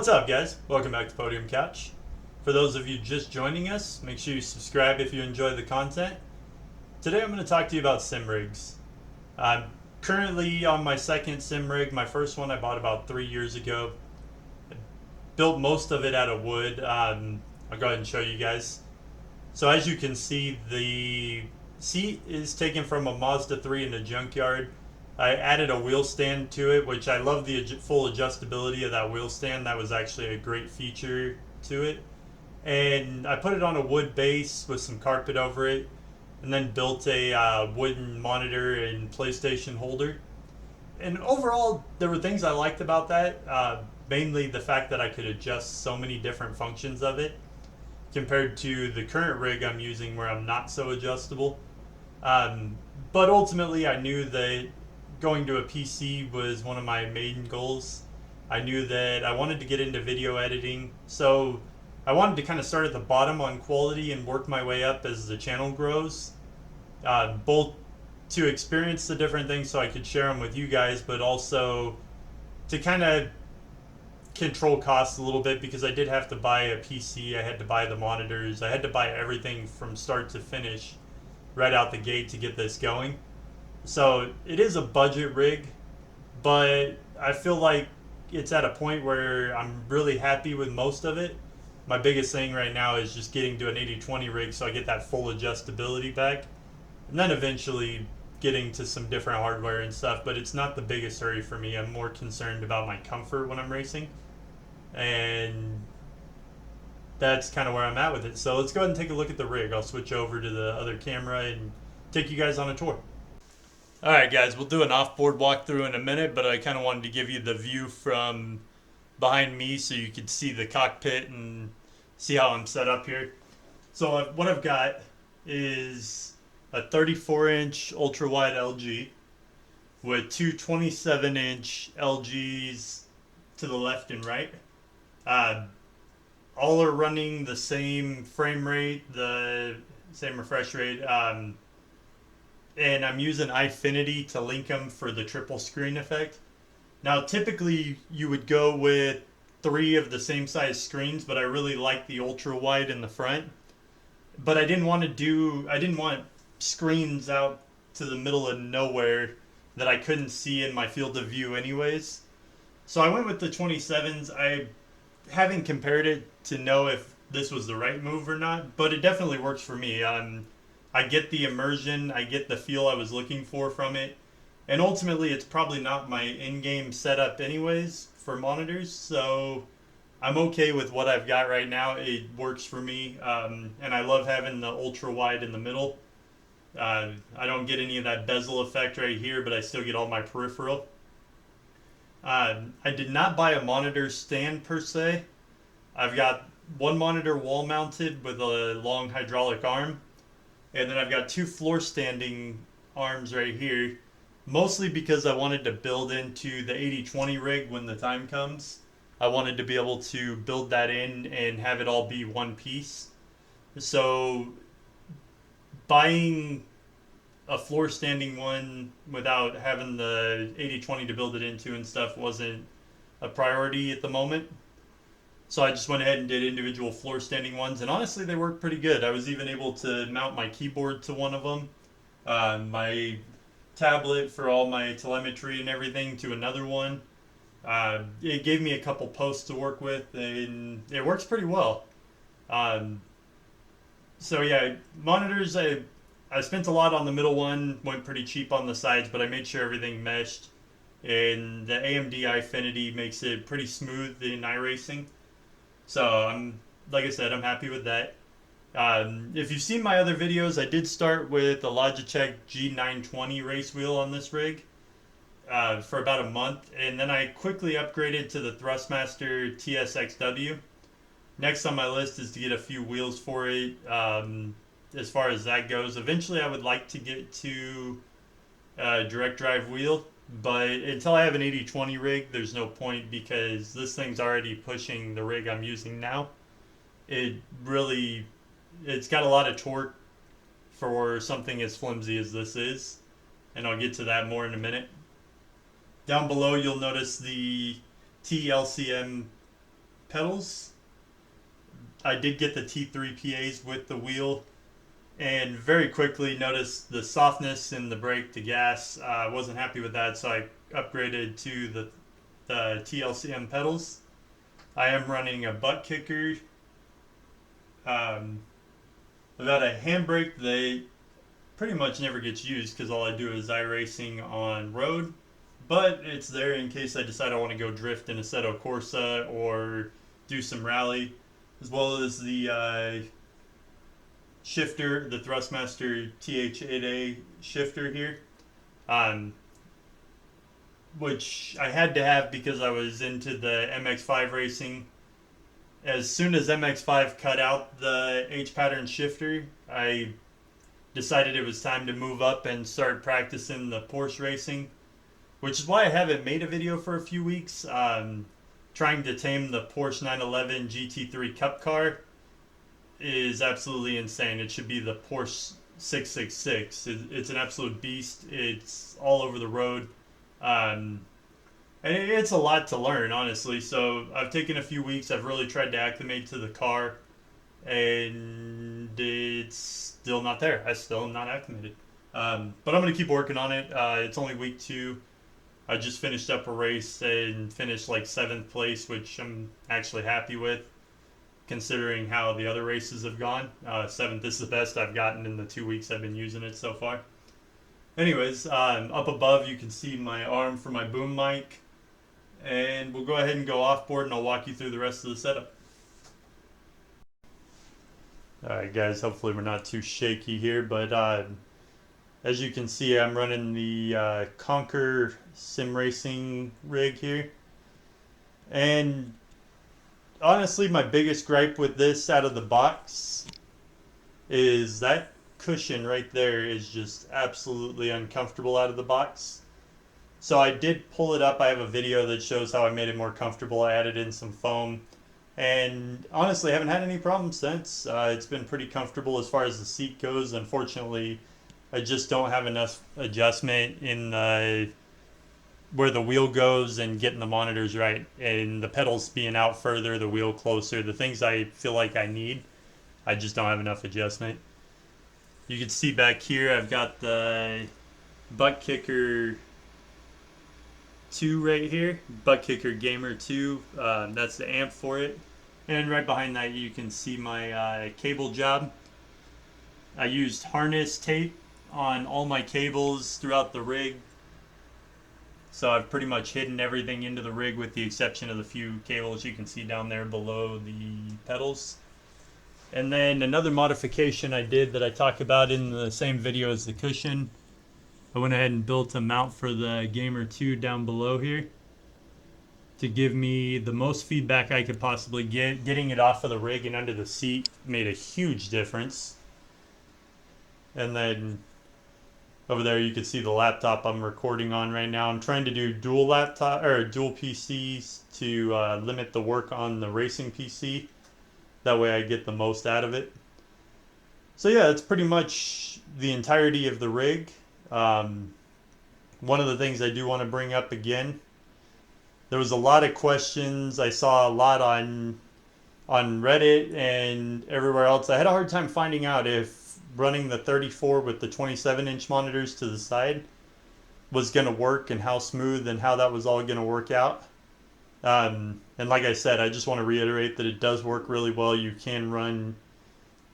What's up, guys? Welcome back to Podium Couch. For those of you just joining us, make sure you subscribe if you enjoy the content. Today I'm going to talk to you about sim rigs. I'm currently on my second sim rig. My first one I bought about 3 years ago. I built most of it out of wood. I'll go ahead and show you guys. So as you can see, the seat is taken from a Mazda 3 in a junkyard. I added a wheel stand to it, which I love the full adjustability of that wheel stand. That was actually a great feature to it. And I put it on a wood base with some carpet over it, and then built a wooden monitor and PlayStation holder. And overall, there were things I liked about that. Mainly the fact that I could adjust so many different functions of it compared to the current rig I'm using where I'm not so adjustable. But ultimately, I knew that going to a PC was one of my main goals. I knew that I wanted to get into video editing, so I wanted to kind of start at the bottom on quality and work my way up as the channel grows. Both to experience the different things so I could share them with you guys, but also to kind of control costs a little bit because I did have to buy a PC, I had to buy the monitors, I had to buy everything from start to finish right out the gate to get this going. So it is a budget rig, but I feel like it's at a point where I'm really happy with most of it. My biggest thing right now is just getting to an 80/20 rig so I get that full adjustability back. And then eventually getting to some different hardware and stuff, but it's not the biggest hurry for me. I'm more concerned about my comfort when I'm racing. And that's kind of where I'm at with it. So let's go ahead and take a look at the rig. I'll switch over to the other camera and take you guys on a tour. Alright guys, we'll do an off-board walkthrough in a minute, but I kind of wanted to give you the view from behind me so you could see the cockpit and see how I'm set up here. So what I've got is a 34-inch ultra-wide LG with two 27-inch LGs to the left and right. All are running the same frame rate, the same refresh rate. And I'm using iFinity to link them for the triple screen effect. Now, typically you would go with 3 of the same size screens, but I really like the ultra wide in the front. But I didn't want screens out to the middle of nowhere that I couldn't see in my field of view anyways. So I went with the 27s. I haven't compared it to know if this was the right move or not, but it definitely works for me. I get the immersion, I get the feel I was looking for from it, and ultimately it's probably not my in-game setup anyways for monitors, so I'm okay with what I've got right now. It works for me, and I love having the ultra wide in the middle. I don't get any of that bezel effect right here, but I still get all my peripheral. I did not buy a monitor stand per se. I've got one monitor wall mounted with a long hydraulic arm, and then I've got 2 floor standing arms right here, mostly because I wanted to build into the 80/20 rig when the time comes. I wanted to be able to build that in and have it all be one piece. So buying a floor standing one without having the 80/20 to build it into and stuff wasn't a priority at the moment. So I just went ahead and did individual floor standing ones, and honestly they worked pretty good. I was even able to mount my keyboard to one of them, my tablet for all my telemetry and everything to another one. It gave me a couple posts to work with, and it works pretty well. So yeah, monitors, I spent a lot on the middle one, went pretty cheap on the sides, but I made sure everything meshed. And the AMD iFinity makes it pretty smooth in iRacing. So like I said, I'm happy with that. If you've seen my other videos, I did start with a Logitech G920 race wheel on this rig for about a month, and then I quickly upgraded to the Thrustmaster TSXW. Next on my list is to get a few wheels for it. As far as that goes, eventually I would like to get to a direct drive wheel, but until I have an 80/20 rig, there's no point because this thing's already pushing the rig I'm using now. It's got a lot of torque for something as flimsy as this is, and I'll get to that more in a minute. Down below you'll notice the TLCM pedals. I did get the T3 PAs with the wheel, and very quickly noticed the softness in the brake to gas. I wasn't happy with that, so I upgraded to the TLCM pedals. I am running a butt kicker. Um, without a handbrake, they pretty much never gets used because all I do is iRacing on road. But it's there in case I decide I want to go drift in Assetto Corsa or do some rally, as well as the shifter, the Thrustmaster TH8A shifter here, um, which I had to have because I was into the MX5 racing. As soon as MX5 cut out the H pattern shifter, I decided it was time to move up and start practicing the Porsche racing, which is why I haven't made a video for a few weeks. Trying to tame the Porsche 911 GT3 Cup car is absolutely insane. It should be the Porsche 666. It's an absolute beast. It's all over the road. And it's a lot to learn, honestly. So I've taken a few weeks. I've really tried to acclimate to the car, and it's still not there. I still am not acclimated. But I'm going to keep working on it. It's only week 2. I just finished up a race and finished like 7th place, which I'm actually happy with, considering how the other races have gone. 7th is the best I've gotten in the 2 weeks I've been using it so far. Anyways, up above you can see my arm for my boom mic, and we'll go ahead and go off board and I'll walk you through the rest of the setup. Alright guys, hopefully we're not too shaky here, but as you can see, I'm running the Conquer sim racing rig here. And honestly, my biggest gripe with this out of the box is that cushion right there is just absolutely uncomfortable out of the box. So I did pull it up. I have a video that shows how I made it more comfortable. I added in some foam. And honestly, I haven't had any problems since. It's been pretty comfortable as far as the seat goes. Unfortunately, I just don't have enough adjustment in where the wheel goes and getting the monitors right, and the pedals being out further, the wheel closer, the things I feel like I need. I just don't have enough adjustment. You can see back here I've got the Butt Kicker 2 right here, Butt Kicker Gamer 2. That's the amp for it. And right behind that you can see my cable job. I used harness tape on all my cables throughout the rig, so I've pretty much hidden everything into the rig with the exception of the few cables you can see down there below the pedals. And then another modification I did that I talk about in the same video as the cushion, I went ahead and built a mount for the Gamer 2 down below here to give me the most feedback I could possibly get. Getting it off of the rig and under the seat made a huge difference. And then over there you can see the laptop I'm recording on right now. I'm trying to do dual laptop or dual PCs to limit the work on the racing PC. That way I get the most out of it. So yeah, that's pretty much the entirety of the rig. One of the things I do want to bring up again, there was a lot of questions. I saw a lot on Reddit and everywhere else. I had a hard time finding out if running the 34 with the 27-inch monitors to the side was going to work and how smooth and how that was all going to work out. And like I said, I just want to reiterate that it does work really well. You can run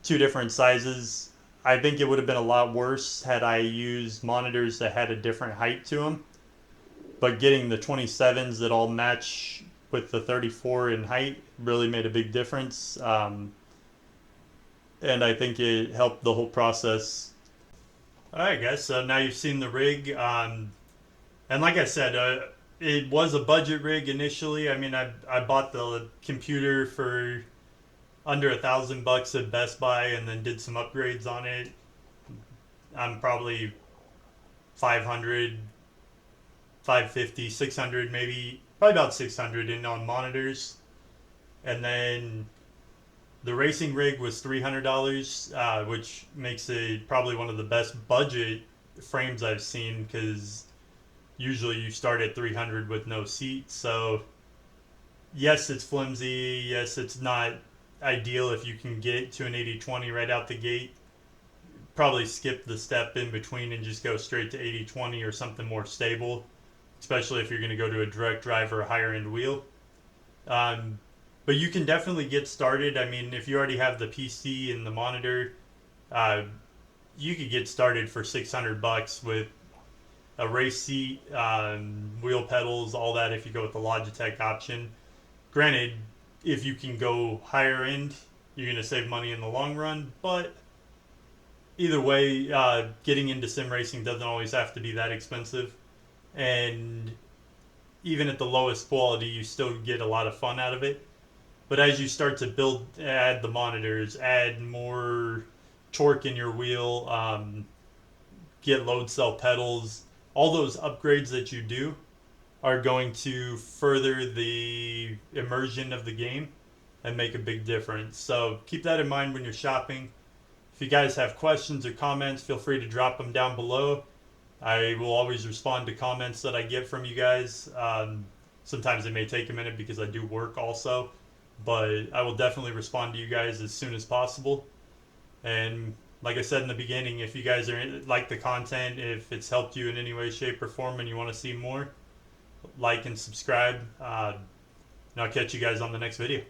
2 different sizes. I think it would have been a lot worse had I used monitors that had a different height to them. But getting the 27s that all match with the 34 in height really made a big difference. And I think it helped the whole process. Alright guys, so now you've seen the rig. And like I said, it was a budget rig initially. I mean, I bought the computer for under $1,000 at Best Buy and then did some upgrades on it. I'm probably 500, 550, 600 maybe, probably about 600 in on monitors. And then the racing rig was $300, which makes it probably one of the best budget frames I've seen, because usually you start at $300 with no seat. So yes, it's flimsy. Yes, it's not ideal if you can get to an 80/20 right out the gate. Probably skip the step in between and just go straight to 80/20 or something more stable, especially if you're going to go to a direct drive or a higher end wheel. Um, but you can definitely get started. I mean, if you already have the PC and the monitor, uh, you could get started for $600 with a race seat, wheel pedals, all that. If you go with the Logitech option, granted, if you can go higher end, you're going to save money in the long run. But either way, getting into sim racing doesn't always have to be that expensive. And even at the lowest quality, you still get a lot of fun out of it. But as you start to build, add the monitors, add more torque in your wheel, get load cell pedals, all those upgrades that you do are going to further the immersion of the game and make a big difference. So keep that in mind when you're shopping. If you guys have questions or comments, feel free to drop them down below. I will always respond to comments that I get from you guys. Sometimes it may take a minute because I do work also, but I will definitely respond to you guys as soon as possible. And like I said in the beginning, if you guys like the content, if it's helped you in any way, shape, or form, and you want to see more, like and subscribe. And I'll catch you guys on the next video.